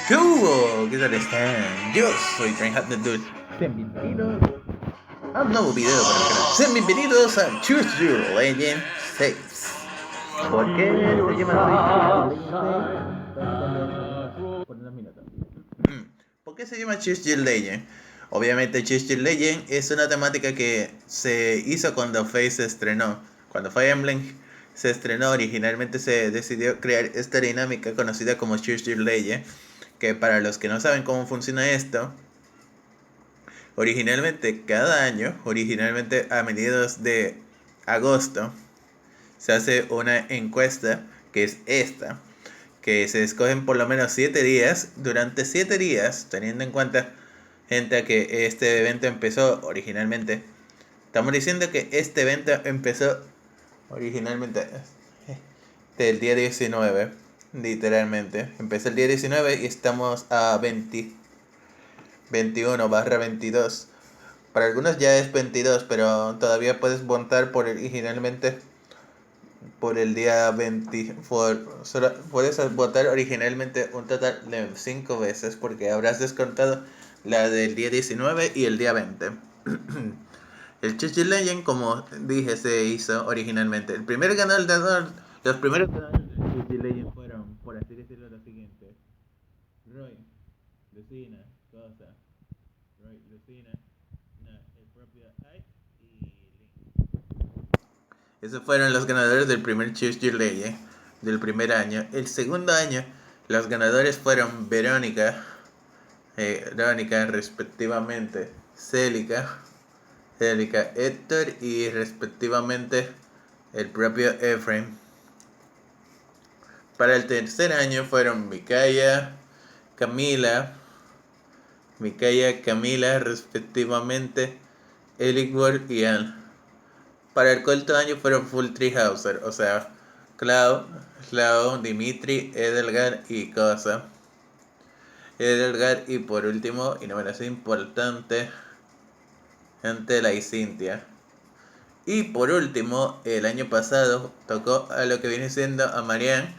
¿Qué hubo? ¿Qué tal están? Yo soy Trainhat the Dude. Sean bienvenidos a un nuevo video para el canal. Sean bienvenidos a Choose Your Legend 6. ¿Por qué se llama Choose Your Legend 6? Por unos minutos. ¿Por qué se llama Choose Your Legend? Obviamente Choose Your Legend es una temática que se hizo cuando Faye se estrenó. Cuando Fire Emblem se estrenó, originalmente se decidió crear esta dinámica conocida como Choose Your Legend, que para los que no saben cómo funciona esto, originalmente cada año, originalmente a mediados de agosto, se hace una encuesta que es esta, que se escogen por lo menos 7 días, durante 7 días, teniendo en cuenta, gente, que este evento empezó originalmente. Estamos diciendo que este evento empezó originalmente del día 19, literalmente. Empezó el día 19 y estamos a 21/22. Para algunos ya es 22, pero todavía puedes votar por originalmente por el día 20. Puedes votar originalmente un total de 5 veces porque habrás descontado la del día 19 y el día 20. El Chichi Legend, como dije, se hizo originalmente. El primer ganador, los primeros ganadores del Chichi Legend fueron, por así decirlo, los siguientes: Roy, Lucina, Cosa, Roy, Lucina, el propio Ice y Link. Esos fueron los ganadores del primer Choose Your Legend del primer año. El segundo año, los ganadores fueron Verónica respectivamente, Celica, Héctor y respectivamente el propio Ephraim. Para el tercer año fueron Camila, respectivamente, Eligward y Anne. Para el cuarto año fueron Full Treehouser, o sea, Clau, Dimitri, Edelgar y Cosa. Edelgar y por último, y no menos importante, Antela y Cynthia. Y por último, el año pasado tocó a lo que viene siendo a Marianne,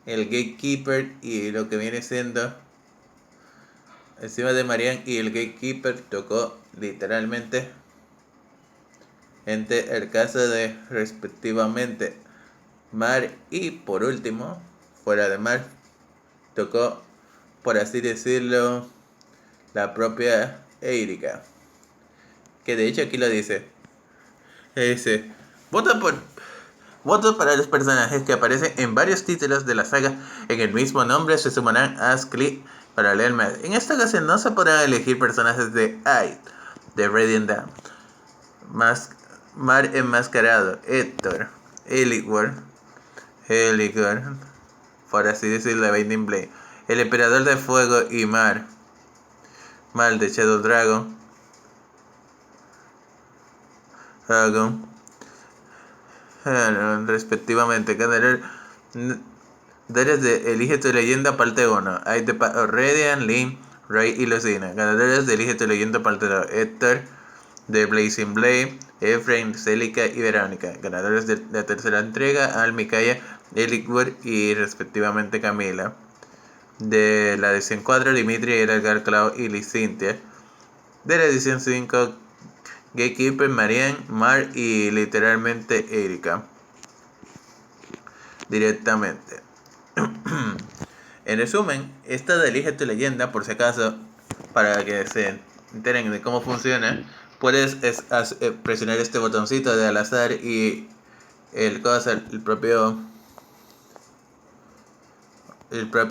el Gatekeeper, y lo que viene siendo encima de Marianne y el Gatekeeper tocó literalmente el caso de respectivamente Mar, y por último, fuera de Mar, tocó, por así decirlo, la propia Erika, que de hecho aquí lo dice. Dice: vota por votos para los personajes que aparecen en varios títulos de la saga en el mismo nombre se sumarán a Click para leer más. En esta ocasión no se podrán elegir personajes de Aid, de Radiant Dawn, Mar enmascarado, Héctor, Eligward, por así decirlo, de Binding Blade, el Emperador de Fuego y Mar de Shadow Dragon, respectivamente. Ganadores de Elige tu Leyenda parte 1. Hay de Radiant, Link, Ray y Lucina. Ganadores de Elige tu Leyenda parte 2. Héctor, de Blazing Blade, Ephraim, Celica y Verónica. Ganadores de la tercera entrega: Al, Mikaya, Eligward y respectivamente Camila. De la edición 4, Dimitri, Edgar, Clau y Licintia. De la edición 5, Gatekeeper, Marianne, Mar y literalmente Erika. Directamente. En resumen, esta de Elige tu Leyenda, por si acaso, para que se enteren de cómo funciona, puedes presionar este botoncito de al azar y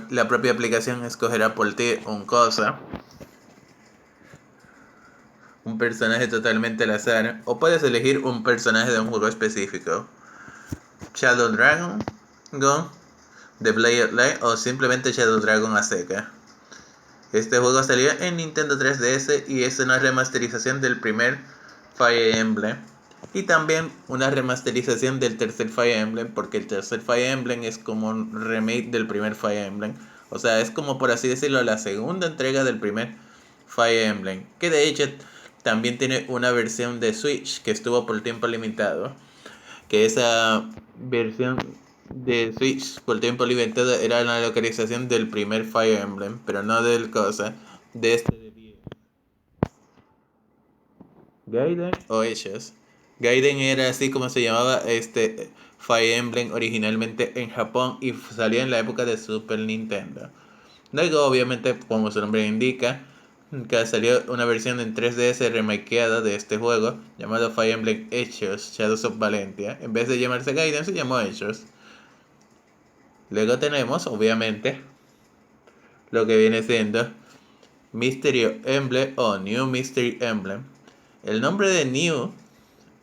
la propia aplicación escogerá por ti un personaje totalmente al azar, o puedes elegir un personaje de un juego específico: Shadow Dragon, The Blade of Light o simplemente Shadow Dragon a seca. Este juego salió en Nintendo 3DS y es una remasterización del primer Fire Emblem. Y también una remasterización del tercer Fire Emblem, porque el tercer Fire Emblem es como un remake del primer Fire Emblem. O sea, es como, por así decirlo, la segunda entrega del primer Fire Emblem. Que de hecho también tiene una versión de Switch que estuvo por tiempo limitado. Que esa versión de Switch por tiempo limitado era la localización del primer Fire Emblem, pero no del cosa, de este de 10. Gaiden o Hechos. Gaiden era así como se llamaba este Fire Emblem originalmente en Japón y salió en la época de Super Nintendo. Luego, obviamente, como su nombre indica, que salió una versión en 3DS remakeada de este juego llamado Fire Emblem Hechos Shadows of Valentia. En vez de llamarse Gaiden, se llamó Hechos. Luego tenemos, obviamente, lo que viene siendo Mystery Emblem o New Mystery Emblem. El nombre de New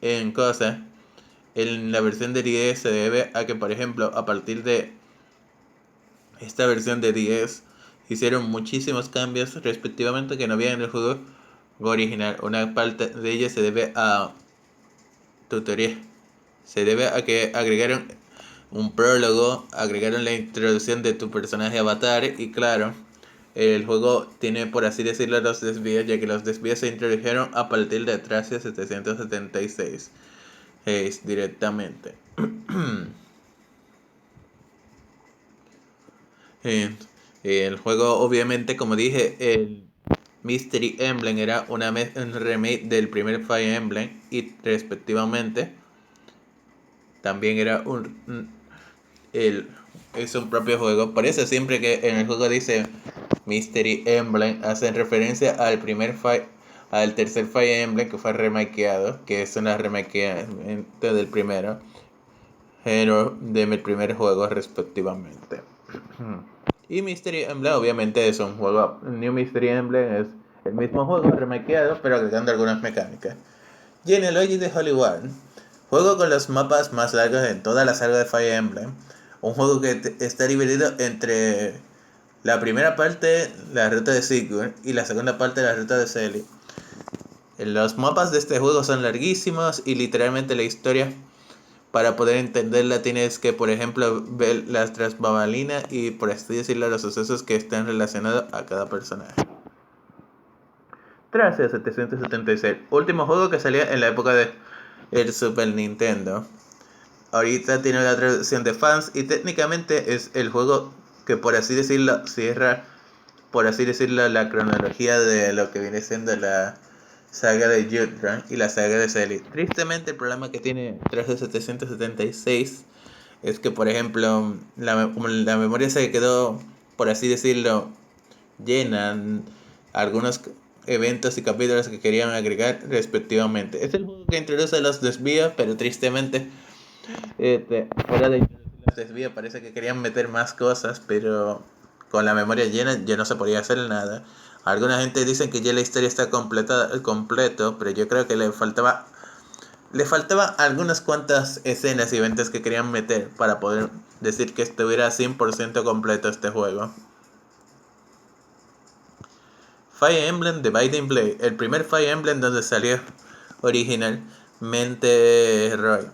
en cosa en la versión de 10 se debe a que, por ejemplo, a partir de esta versión de 10 hicieron muchísimos cambios respectivamente que no había en el juego original. Una parte de ellos se debe a tutoría. Se debe a que agregaron un prólogo, agregaron la introducción de tu personaje avatar y claro, el juego tiene por así decirlo los desvíos, ya que los desvíos se introdujeron a partir de Tracia 776 directamente. El juego obviamente, como dije, el Mystery Emblem era un remake del primer Fire Emblem y respectivamente también era es un propio juego. Por eso siempre que en el juego dice Mystery Emblem hacen referencia al tercer Fire Emblem que fue remakeado, que es una remakeamiento del primero, pero del primer juego respectivamente. Y Mystery Emblem obviamente es un juego, New Mystery Emblem es el mismo juego remakeado pero agregando algunas mecánicas. Genealogy de Hollywood, juego con los mapas más largos en toda la saga de Fire Emblem. Un juego que está dividido entre la primera parte, la ruta de Sigurd, y la segunda parte, la ruta de Selly. Los mapas de este juego son larguísimos y literalmente la historia, para poder entenderla, tienes que, por ejemplo, ver las tras bambalinas y, por así decirlo, los sucesos que están relacionados a cada personaje. Tracia 776, último juego que salía en la época de el Super Nintendo. Ahorita tiene la traducción de fans y técnicamente es el juego que, por así decirlo, cierra, por así decirlo, la cronología de lo que viene siendo la saga de Jutran y la saga de Selly. Tristemente, el problema que tiene Tracia 776 es que, por ejemplo, como la memoria se quedó, por así decirlo, llena, algunos eventos y capítulos que querían agregar respectivamente. Es el juego que introduce los desvíos, pero tristemente, fuera de introducir los desvíos, parece que querían meter más cosas, pero con la memoria llena ya no se podía hacer nada. Alguna gente dice que ya la historia está completo, pero yo creo que le faltaba algunas cuantas escenas y eventos que querían meter para poder decir que estuviera 100% completo este juego. Fire Emblem The Binding Blade, el primer Fire Emblem donde salió originalmente Roy.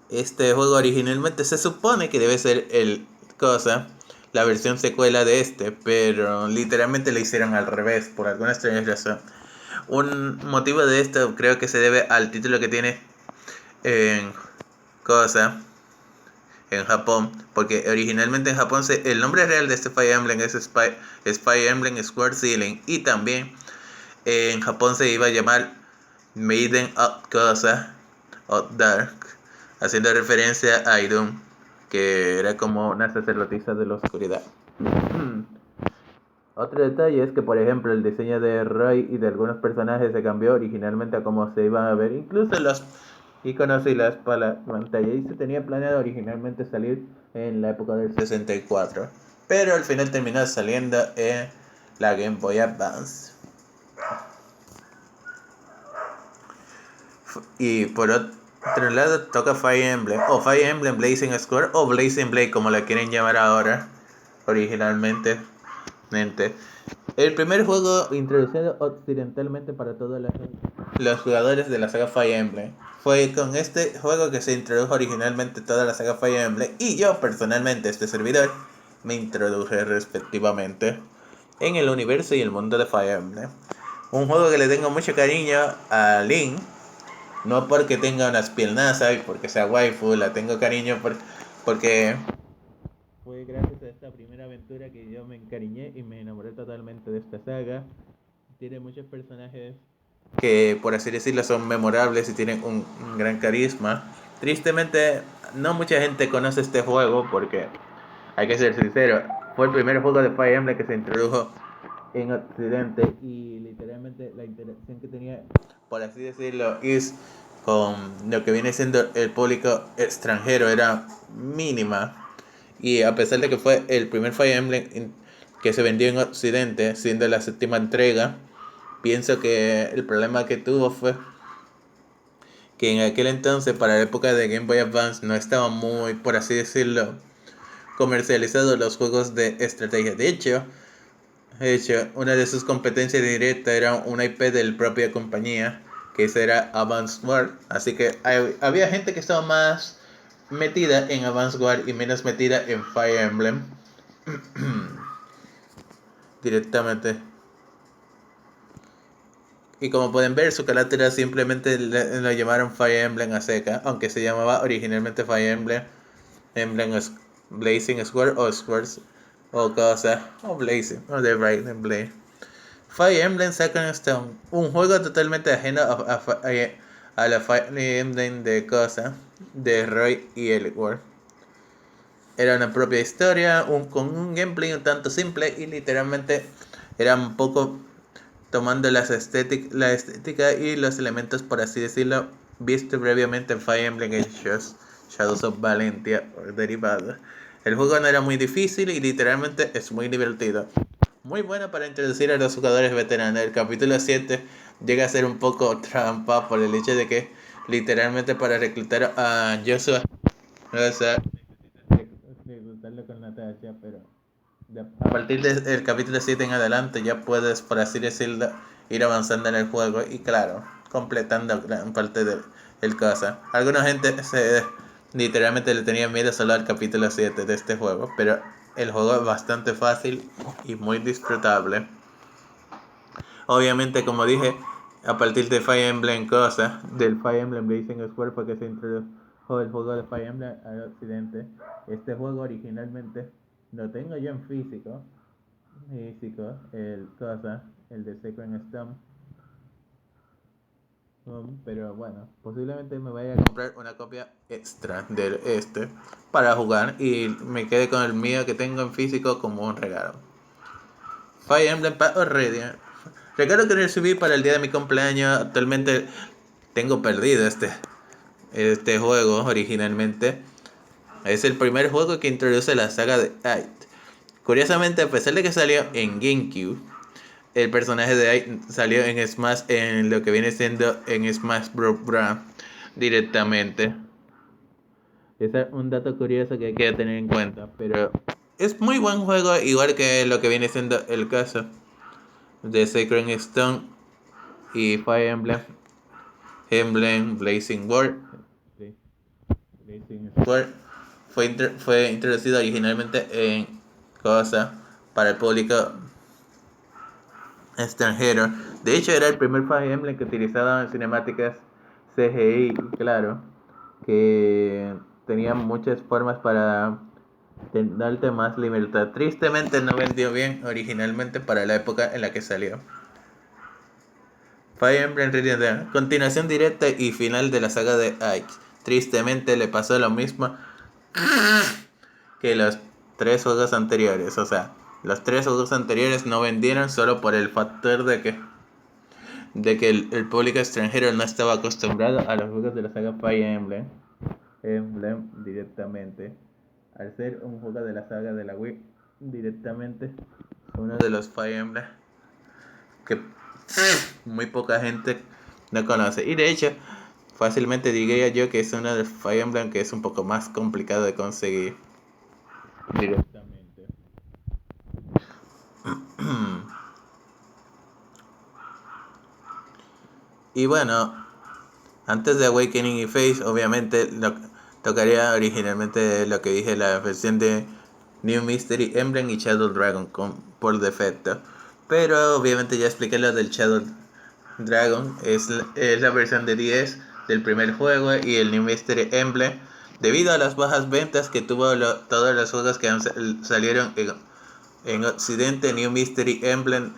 Este juego originalmente se supone que debe ser la versión secuela de este, pero literalmente lo hicieron al revés por alguna extraña razón. Un motivo de esto creo que se debe al título que tiene en en Japón, porque originalmente en Japón el nombre real de este Fire Emblem es Fire Emblem Sword Ceiling, y también en Japón se iba a llamar Maiden of Dark, haciendo referencia a Idun, que era como una sacerdotisa de la oscuridad. Otro detalle es que, por ejemplo, el diseño de Roy y de algunos personajes se cambió originalmente a cómo se iban a ver, incluso los iconos y las pantalla, y se tenía planeado originalmente salir en la época del 64, pero al final terminó saliendo en la Game Boy Advance. Y por otro lado toca Fire Emblem, o Fire Emblem Blazing Square, o Blazing Blade como la quieren llamar ahora, originalmente. El primer juego introducido occidentalmente para todos los jugadores de la saga Fire Emblem. Fue con este juego que se introdujo originalmente toda la saga Fire Emblem, y yo personalmente, este servidor, me introduje respectivamente en el universo y el mundo de Fire Emblem. Un juego que le tengo mucho cariño a Link, no porque tenga unas piernazas y porque sea waifu, la tengo cariño porque fue gracias a esta primera aventura que yo me encariñé y me enamoré totalmente de esta saga. Tiene muchos personajes que, por así decirlo, son memorables y tienen un gran carisma. Tristemente, no mucha gente conoce este juego porque, hay que ser sincero, fue el primer juego de Fire Emblem que se introdujo en Occidente y literalmente la interacción que tenía, por así decirlo, es con lo que viene siendo el público extranjero era mínima. Y a pesar de que fue el primer Fire Emblem que se vendió en Occidente, siendo la séptima entrega, pienso que el problema que tuvo fue que en aquel entonces, para la época de Game Boy Advance, no estaba muy, por así decirlo, comercializados los juegos de estrategia. De hecho, una de sus competencias directas era una IP de la propia compañía, que esa era Advance Wars. Así que había gente que estaba más metida en Advance Wars y menos metida en Fire Emblem directamente. Y como pueden ver, su carácter simplemente lo llamaron Fire Emblem a seca, aunque se llamaba originalmente Fire Emblem, Blazing Sword o Swords o cosa, o Blazing, o The Bright Blade. Fire Emblem Second Stone, un juego totalmente ajeno a la Fire Emblem de cosa, de Roy y Elwood. Era una propia historia, con un gameplay un tanto simple y literalmente era un poco tomando la estética y los elementos, por así decirlo, visto previamente en Fire Emblem Shadows of Valentia o derivado. El juego no era muy difícil y literalmente es muy divertido. Muy bueno para introducir a los jugadores veteranos. El capítulo 7 llega a ser un poco trampa por el hecho de que literalmente para reclutar a Joshua, o sea, reclutarlo con Natasha, pero a partir del capítulo 7 en adelante ya puedes, por así decirlo, ir avanzando en el juego y claro, completando gran parte del cosa. Alguna gente literalmente le tenía miedo solo al capítulo 7 de este juego, pero el juego es bastante fácil y muy disfrutable. Obviamente, como dije, a partir de Fire Emblem del Fire Emblem Blazing Sword fue que se introdujo el juego de Fire Emblem al occidente. Este juego originalmente lo tengo yo en físico, el de Sacred Stone. Pero bueno, posiblemente me vaya a comprar una copia extra del para jugar y me quede con el mío que tengo en físico como un regalo. Fire Emblem Path Radiant. Recuerdo que recibí para el día de mi cumpleaños. Actualmente tengo perdido este juego originalmente. Es el primer juego que introduce la saga de Ait. Curiosamente, a pesar de que salió en GameCube, el personaje de Ait salió en Smash, en lo que viene siendo en Smash Bros. Directamente. Ese es un dato curioso que hay que tener en cuenta. Pero es muy buen juego, igual que lo que viene siendo el caso de Sacred Stone y Fire Emblem Blazing World. Blazing Sword fue introducido originalmente en cosa para el público extranjero. De hecho, era el primer Fire Emblem que utilizaba cinemáticas CGI, claro, que tenían muchas formas para darte más libertad. Tristemente no vendió bien originalmente para la época en la que salió. Fire Emblem Radiant, continuación directa y final de la saga de Ike. Tristemente le pasó lo mismo que los tres juegos anteriores. O sea, los tres juegos anteriores no vendieron solo por el factor de que el público extranjero no estaba acostumbrado a los juegos de la saga Fire Emblem directamente. Al ser un juego de la saga de la Wii directamente, uno de los Fire Emblem que muy poca gente no conoce. Y de hecho, fácilmente diría yo que es uno de los Fire Emblem que es un poco más complicado de conseguir directamente. Y bueno, antes de Awakening y Face, obviamente tocaría originalmente lo que dije, la versión de New Mystery Emblem y Shadow Dragon por defecto. Pero obviamente ya expliqué lo del Shadow Dragon, es la versión de 10 del primer juego y el New Mystery Emblem Debido a las bajas ventas que tuvo todos los juegos que salieron en Occidente, New Mystery Emblem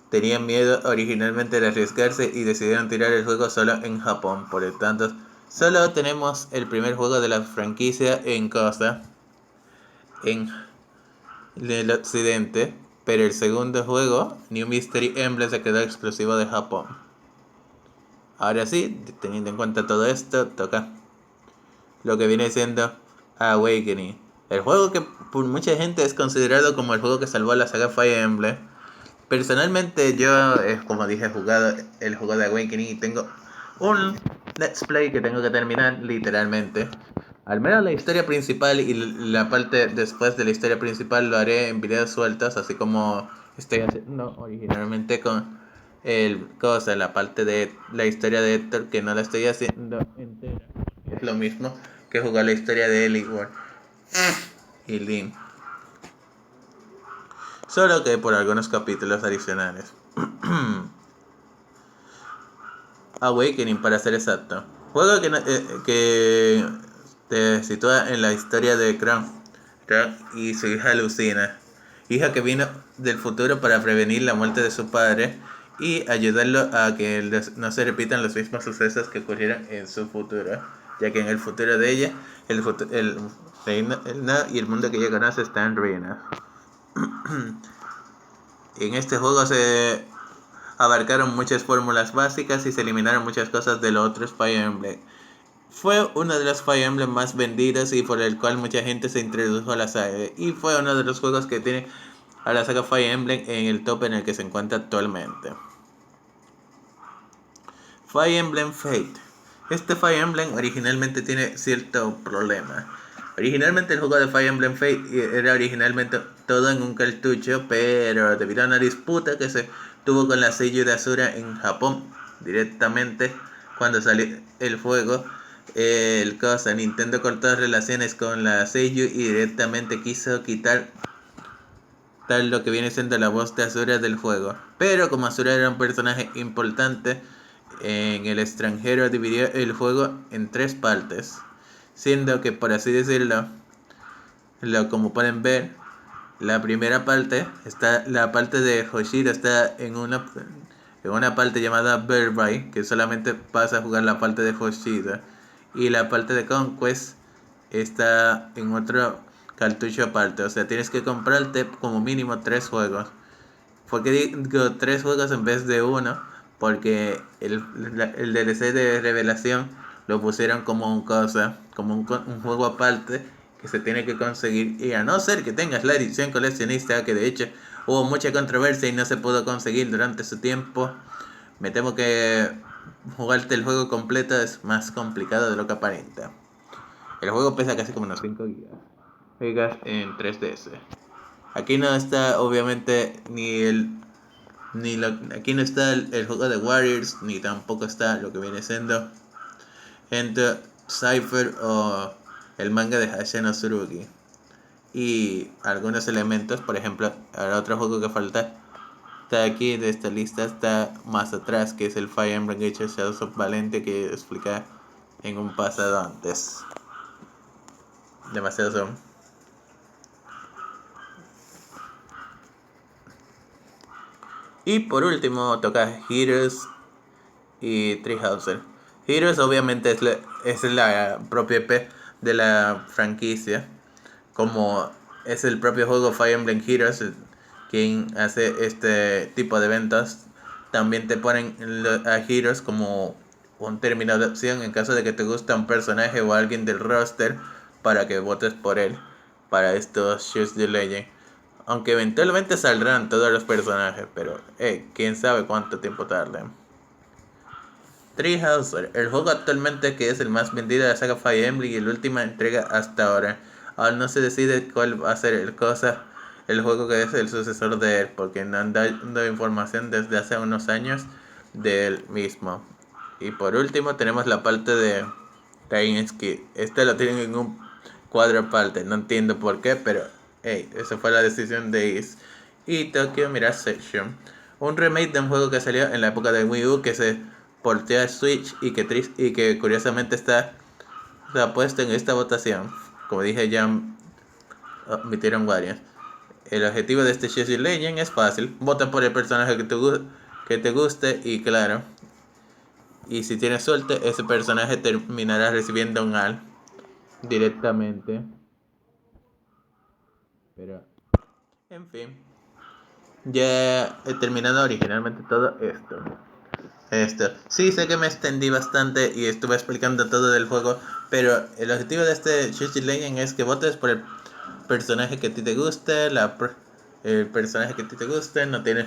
tenían miedo originalmente de arriesgarse y decidieron tirar el juego solo en Japón. Por lo tanto, solo tenemos el primer juego de la franquicia en el Occidente, pero el segundo juego, New Mystery Emblem, se quedó exclusivo de Japón. Ahora sí, teniendo en cuenta todo esto, toca lo que viene siendo Awakening. El juego que por mucha gente es considerado como el juego que salvó a la saga Fire Emblem. Personalmente yo, como dije, he jugado el juego de Awakening y tengo un Let's Play que tengo que terminar literalmente. Al menos la historia principal y la parte después de la historia principal lo haré en videos sueltos, así como estoy haciendo originalmente con la parte de la historia de Héctor, que no la estoy haciendo entera. Es lo mismo que jugar la historia de Eliwood y Link. Solo que por algunos capítulos adicionales. Awakening, para ser exacto. Juego que te sitúa en la historia de Crown y su hija Lucina. Hija que vino del futuro para prevenir la muerte de su padre y ayudarlo a que no se repitan los mismos sucesos que ocurrieron en su futuro. Ya que en el futuro de ella, el reino y el mundo que ella conoce está en ruinas. En este juego se abarcaron muchas fórmulas básicas y se eliminaron muchas cosas de los otros Fire Emblem. Fue uno de los Fire Emblem más vendidos y por el cual mucha gente se introdujo a la saga. Y fue uno de los juegos que tiene a la saga Fire Emblem en el top en el que se encuentra actualmente. Fire Emblem Fate. Este Fire Emblem originalmente tiene cierto problema. Originalmente el juego de Fire Emblem Fate era originalmente todo en un cartucho, pero debido a una disputa que se tuvo con la Seiyu de Asura en Japón, directamente cuando salió el juego, Nintendo cortó relaciones con la Seiyu y directamente quiso quitar tal lo que viene siendo la voz de Asura del juego. Pero como Asura era un personaje importante en el extranjero, dividió el juego en 3 partes, siendo que, por así decirlo, como pueden ver, la primera parte está, la parte de Hoshiro está en una parte llamada Birthright, que solamente pasa a jugar la parte de Hoshiro, y la parte de Conquest está en otro cartucho aparte. O sea, tienes que comprarte como mínimo 3 juegos. ¿Por qué digo 3 juegos en vez de uno? Porque el DLC de revelación lo pusieron como un juego aparte que se tiene que conseguir, y a no ser que tengas la edición coleccionista, que de hecho hubo mucha controversia y no se pudo conseguir durante su tiempo, me temo que jugarte el juego completo es más complicado de lo que aparenta. El juego pesa casi como unos 5 gigas en 3DS. Aquí no está obviamente aquí no está el juego de Warriors, ni tampoco está lo que viene siendo Enter Cypher o el manga de Hashino Tsurugi. Y algunos elementos, por ejemplo, el otro juego que falta está aquí de esta lista, está más atrás, que es el Fire Emblem Gacha Shadows of Valente, que expliqué en un pasado antes. Demasiado son. Y por último toca Heroes y Treehouser. Heroes obviamente es la propia IP de la franquicia, como es el propio juego Fire Emblem Heroes quien hace este tipo de eventos. También te ponen a Heroes como un término de opción en caso de que te guste un personaje o alguien del roster, para que votes por él para estos Choose the Legend. Aunque eventualmente saldrán todos los personajes, pero quién sabe cuánto tiempo tarden. Treehouser, el juego actualmente que es el más vendido de la saga Fire Emblem y la última entrega hasta ahora. Aún no se decide cuál va a ser el juego que es el sucesor de él, porque no han dado información desde hace unos años del mismo. Y por último tenemos la parte de Kainsky. Este lo tienen en un cuadro aparte, no entiendo por qué, pero esa fue la decisión de Is. Y Tokyo Mirage Session, un remake de un juego que salió en la época de Wii U, que se portea a Switch y que curiosamente está te apuesto en esta votación, como dije ya, admitieron varias. El objetivo de este Chess Legend es fácil. Vota por el personaje que te guste y claro. Y si tienes suerte, ese personaje terminará recibiendo un AL directamente. Pero, en fin. Ya he terminado originalmente todo esto. Sí, sé que me extendí bastante y estuve explicando todo del juego, pero el objetivo de este Chess Legend es que votes por el personaje que a ti te guste, el personaje que a ti te guste, no tienes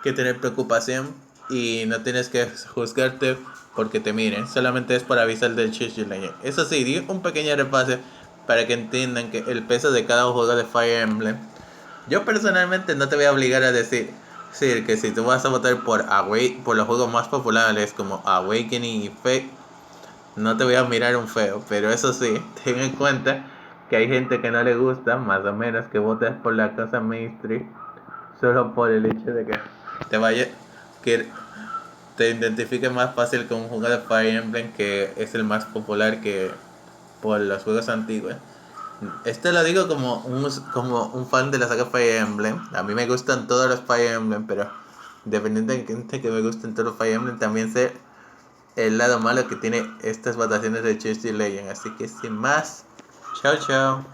que tener preocupación y no tienes que juzgarte porque te miren, solamente es para avisar del Chichi Legend. Eso sí, di un pequeño repaso para que entiendan que el peso de cada juego de Fire Emblem. Yo personalmente no te voy a obligar a decir que si tú vas a votar por los juegos más populares como Awakening y Fate, no te voy a mirar un feo, pero eso sí, ten en cuenta que hay gente que no le gusta, más o menos, que votes por la casa mainstream solo por el hecho de que te vaya que te identifique más fácil con un juego de Fire Emblem que es el más popular que por los juegos antiguos. Esto lo digo como un fan de la saga Fire Emblem. A mí me gustan todos los Fire Emblem, pero independientemente de que me gusten todos los Fire Emblem, también sé el lado malo que tiene estas votaciones de Chelsea Legend. Así que sin más, chao chao.